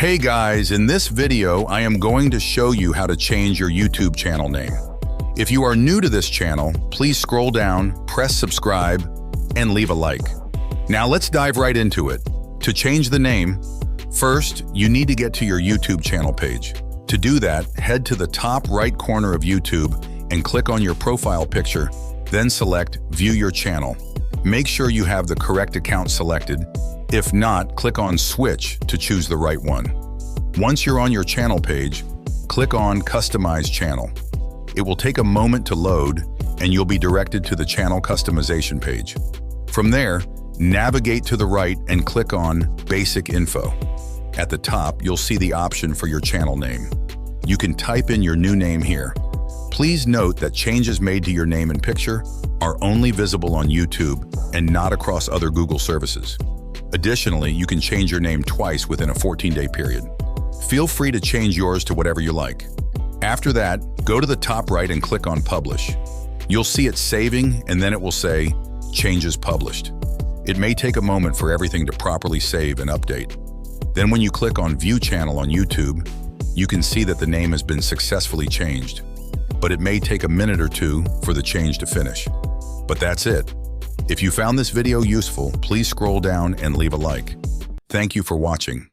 Hey guys, in this video, I am going to show you how to change your YouTube channel name. If you are new to this channel, please scroll down, press subscribe, and leave a like. Now let's dive right into it. To change the name, first, you need to get to your YouTube channel page. To do that, head to the top right corner of YouTube and click on your profile picture, then select View Your Channel. Make sure you have the correct account selected. If not, click on Switch to choose the right one. Once you're on your channel page, click on Customize Channel. It will take a moment to load, and you'll be directed to the channel customization page. From there, navigate to the right and click on Basic Info. At the top, you'll see the option for your channel name. You can type in your new name here. Please note that changes made to your name and picture are only visible on YouTube and not across other Google services. Additionally, you can change your name twice within a 14-day period. Feel free to change yours to whatever you like. After that, go to the top right and click on Publish. You'll see it saving, and then it will say, Changes Published. It may take a moment for everything to properly save and update. Then when you click on View Channel on YouTube, you can see that the name has been successfully changed. But it may take a minute or two for the change to finish. But that's it. If you found this video useful, please scroll down and leave a like. Thank you for watching.